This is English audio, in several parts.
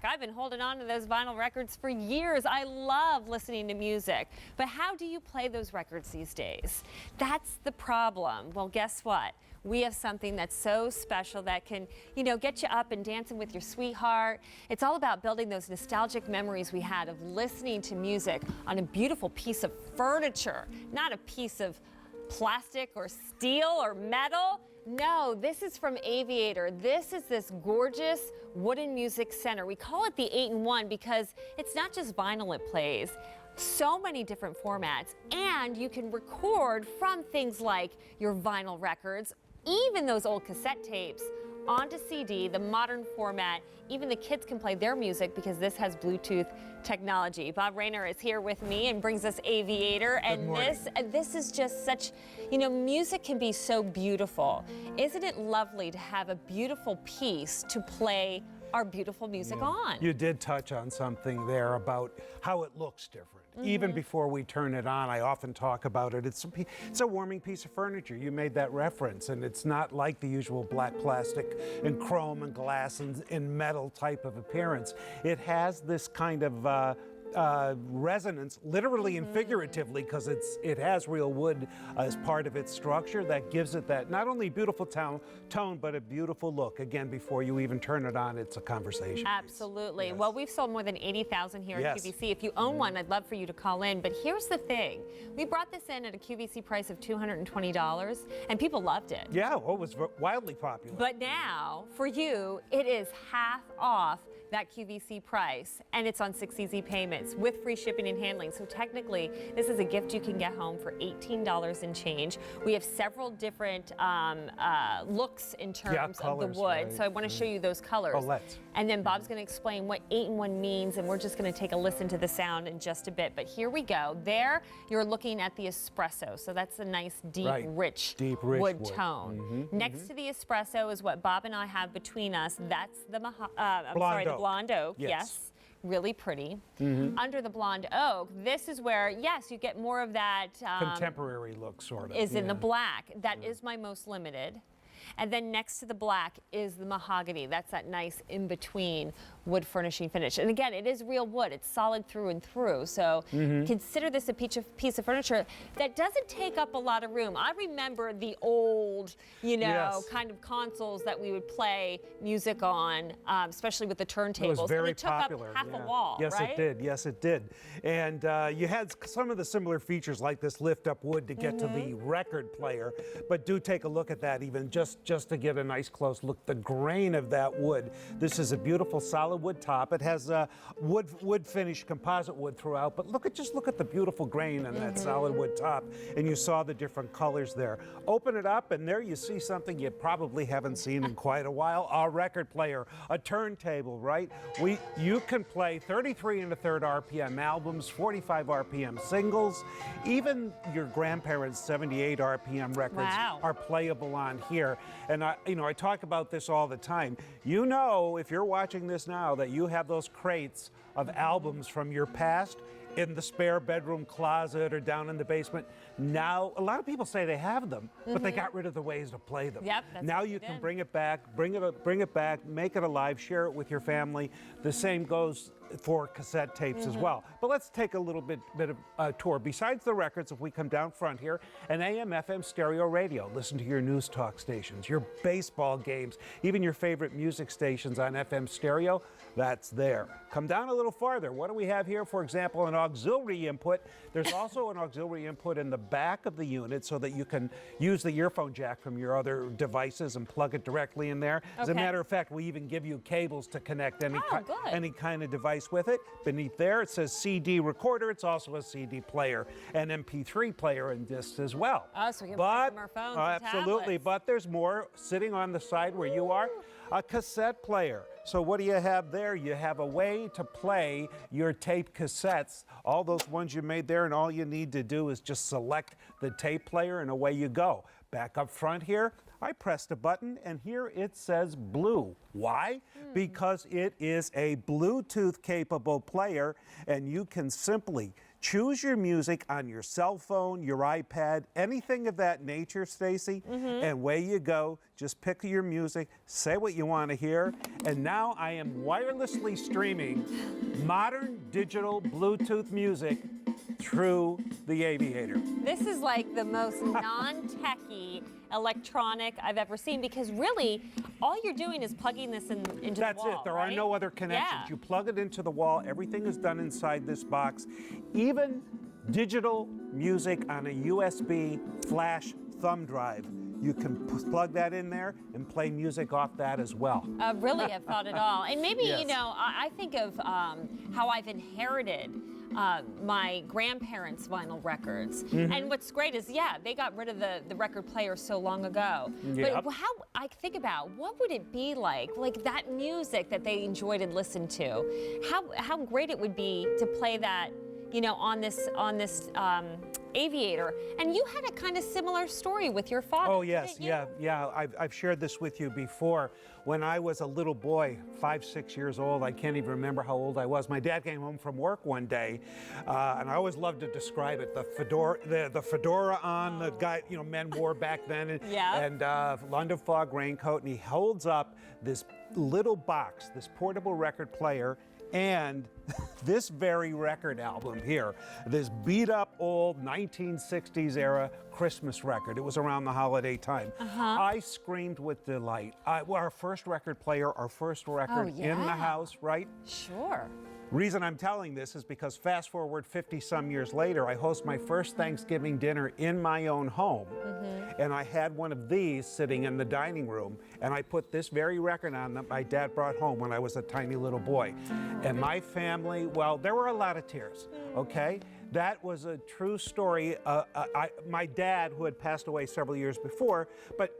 back. I've been holding on to those vinyl records for years. I love listening to music. But how do you play those records these days? That's the problem. Well, guess what? We have something that's so special that can, get you up and dancing with your sweetheart. It's all about building those nostalgic memories we had of listening to music on a beautiful piece of furniture, not a piece of plastic or steel or metal. No, this is from Aviator. This is this gorgeous wooden music center. We call it the 8-in-1 because it's not just vinyl it plays. So many different formats, and you can record from things like your vinyl records, even those old cassette tapes, onto CD, the modern format. Even the kids can play their music because this has Bluetooth technology. Bob Rayner is here with me and brings us Aviator. And this is just such, music can be so beautiful. Isn't it lovely to have a beautiful piece to play our beautiful music on? You did touch on something there about how it looks different. Even before we turn it on, I often talk about it. It's a warming piece of furniture. You made that reference, and it's not like the usual black plastic and chrome and glass and metal type of appearance. It has this kind of resonance, literally and figuratively, because it has real wood as part of its structure that gives it that not only beautiful tone, but a beautiful look. Again, before you even turn it on, it's a conversation. Absolutely. Yes. Well, we've sold more than 80,000 here at QVC. If you own one, I'd love for you to call in. But here's the thing. We brought this in at a QVC price of $220, and people loved it. Yeah, well, it was wildly popular. But now, for you, it is half off that QVC price, and it's on 6 easy payments with free shipping and handling. So technically, this is a gift you can get home for $18 and change. We have several different looks in terms of the wood. Right. So I want to show you those colors. Oh, let's. And then Bob's going to explain what 8-in-1 means, and we're just going to take a listen to the sound in just a bit. But here we go. There, you're looking at the espresso. So that's a nice, deep, rich wood tone. Next to the espresso is what Bob and I have between us. That's the blonde oak. Yes. Really pretty. Under the blonde oak, this is where, yes, you get more of that contemporary look, sort of. Is in the black. That is my most limited. And then next to the black is the mahogany. That's that nice in-between wood furnishing finish. And again, it is real wood. It's solid through and through. So consider this a piece of furniture that doesn't take up a lot of room. I remember the old, kind of consoles that we would play music on, especially with the turntables. It was very and it took popular. Up half a wall, yes, right? It did. Yes, it did. And you had some of the similar features like this lift-up wood to get to the record player. But do take a look at that, even just to get a nice close look. The grain of that wood. This is a beautiful solid wood top. It has wood finish, composite wood throughout. But just look at the beautiful grain on that solid wood top. And you saw the different colors there. Open it up, and there you see something you probably haven't seen in quite a while. A record player, a turntable, right? You can play 33 1/3 RPM albums, 45 RPM singles. Even your grandparents' 78 RPM records are playable on here. And I talk about this all the time. If you're watching this now, that you have those crates of albums from your past in the spare bedroom closet or down in the basement. Now, a lot of people say they have them, but they got rid of the ways to play them. Yep, that's now you can bring it back, bring it back, make it alive, share it with your family. The same goes for cassette tapes as well. But let's take a little bit of a tour. Besides the records, if we come down front here, an AM/FM stereo radio. Listen to your news talk stations, your baseball games, even your favorite music stations on FM stereo. That's there. Come down a little farther. What do we have here? For example, an auxiliary input. There's also an auxiliary input in the back of the unit so that you can use the earphone jack from your other devices and plug it directly in there. As a matter of fact, we even give you cables to connect any kind of device with it. Beneath there, it says CD recorder. It's also a CD player, an MP3 player, and discs as well. Oh, so we can play from our phones and absolutely, tablets. But there's more sitting on the side where you are. A cassette player. So what do you have there? You have a way to play your tape cassettes, all those ones you made there, and all you need to do is just select the tape player and away you go. Back up front here, I pressed a button and here it says blue. Why? Because it is a Bluetooth capable player, and you can simply Choose your music on your cell phone, your iPad, anything of that nature, Stacy, and away you go. Just pick your music, say what you want to hear, and now I am wirelessly streaming modern digital Bluetooth music through the Aviator. This is like the most non-techy electronic I've ever seen, because really all you're doing is plugging this into the wall. That's it. There are no other connections. Yeah. You plug it into the wall. Everything is done inside this box. Even digital music on a USB flash thumb drive. You can plug that in there and play music off that as well. Really, I've thought it all. And maybe, Yes. you know, I think of how I've inherited my grandparents' vinyl records. And what's great is, yeah, they got rid of the record player so long ago. Yep. But how I think about, what would it be like that music that they enjoyed and listened to? How great it would be to play that, you know, on this Aviator. And you had a kind of similar story with your father. Oh, yes, didn't you? yeah. I've shared this with you before. When I was a little boy, 5, 6 years old, I can't even remember how old I was. My dad came home from work one day, and I always loved to describe it. The fedora on the guy, you know, men wore back then, and London fog raincoat, and he holds up this little box, this portable record player, and this very record album here, this beat up old 1960s era Christmas record. It was around the holiday time. I screamed with delight. Our first record player, our first record in the house, right? Sure. Reason I'm telling this is because fast forward 50-some years later, I host my first Thanksgiving dinner in my own home. And I had one of these sitting in the dining room, and I put this very record on that my dad brought home when I was a tiny little boy. And my family, well, there were a lot of tears, okay? That was a true story. My dad, who had passed away several years before, but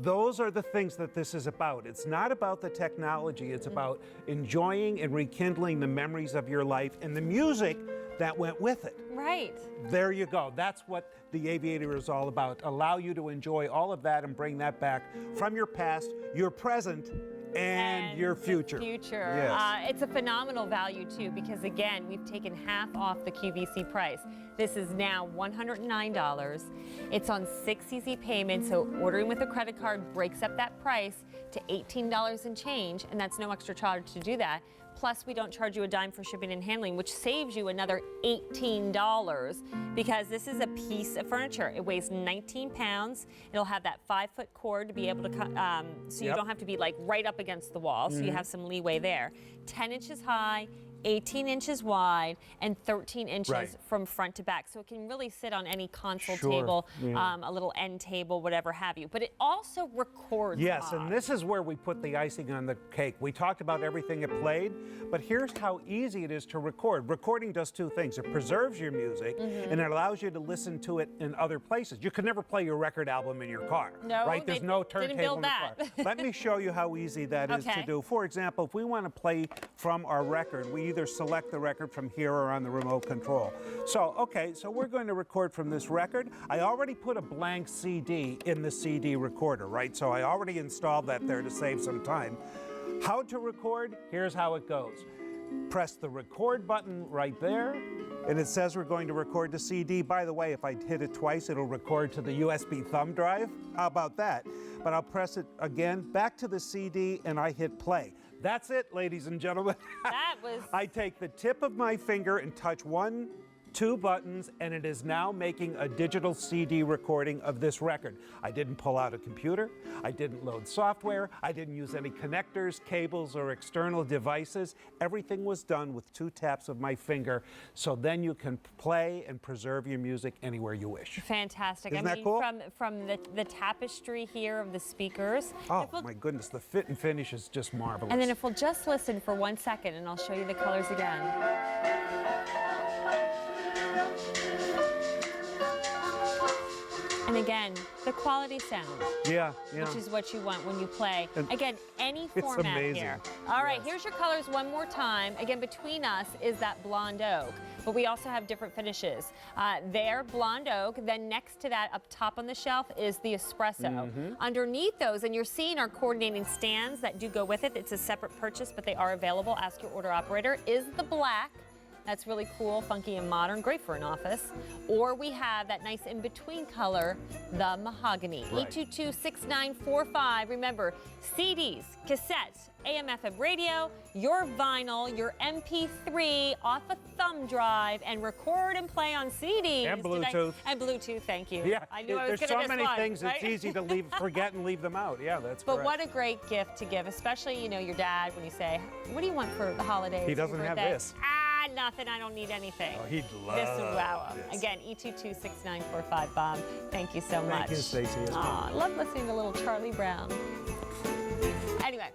those are the things that this is about. It's not about the technology. It's about enjoying and rekindling the memories of your life and the music that went with it. Right. There you go. That's what the Aviator is all about. Allow you to enjoy all of that and bring that back from your past, your present, and your future. Yes. It's a phenomenal value too, because again, we've taken half off the QVC price. This is now $109. It's on 6 easy payments, so ordering with a credit card breaks up that price to $18 and change, and that's no extra charge to do that. Plus, we don't charge you a dime for shipping and handling, which saves you another $18, because this is a piece of furniture. It weighs 19 pounds. It'll have that 5-foot cord to be able to, so you don't have to be like right up against the wall, so you have some leeway there. 10 inches high, 18 inches wide, and 13 inches from front to back. So it can really sit on any console table, a little end table, whatever have you. But it also records. Yes, and this is where we put the icing on the cake. We talked about everything it played, but here's how easy it is to record. Recording does 2 things. It preserves your music, and it allows you to listen to it in other places. You could never play your record album in your car, right? There's no turntable in the car. Let me show you how easy that is to do. For example, if we want to play from our record, we either select the record from here or on the remote control. So, so we're going to record from this record. I already put a blank CD in the CD recorder, right? So I already installed that there to save some time. How to record? Here's how it goes. Press the record button right there, and it says we're going to record to CD. By the way, if I hit it twice, it'll record to the USB thumb drive. How about that? But I'll press it again, back to the CD, and I hit play. That's it, ladies and gentlemen. That was... I take the tip of my finger and touch 1, 2 buttons, and it is now making a digital CD recording of this record. I didn't pull out a computer. I didn't load software. I didn't use any connectors, cables, or external devices. Everything was done with 2 taps of my finger. So then you can play and preserve your music anywhere you wish. Fantastic. Isn't that cool? From the tapestry here of the speakers. Oh, my goodness. The fit and finish is just marvelous. And then if we'll just listen for 1 second, and I'll show you the colors again. And again, the quality sound. Which is what you want when you play. And again, any format here. All right, here's your colors one more time. Again, between us is that blonde oak, but we also have different finishes. There, blonde oak. Then next to that, up top on the shelf, is the espresso. Underneath those, and you're seeing our coordinating stands that do go with it. It's a separate purchase, but they are available. Ask your order operator. Is the black. That's really cool, funky, and modern, great for an office. Or we have that nice in-between color, the mahogany. Right. 822-6945. Remember, CDs, cassettes, AM/FM radio, your vinyl, your MP3 off a thumb drive, and record and play on CDs. And Bluetooth. And Bluetooth, thank you. Yeah, I knew I was there's going to so miss many one, things right? it's easy to forget and leave them out. Yeah, that's But correct. what a great gift to give, especially, you know, your dad when you say, what do you want for the holidays? He doesn't your have birthday?" this. Ah, nothing. I don't need anything. Oh, he'd love this. Wow. this. Again, 822-6945, Bob. Thank you so much. Thank you, Stacey. Aw, I love listening to little Charlie Brown. Anyway.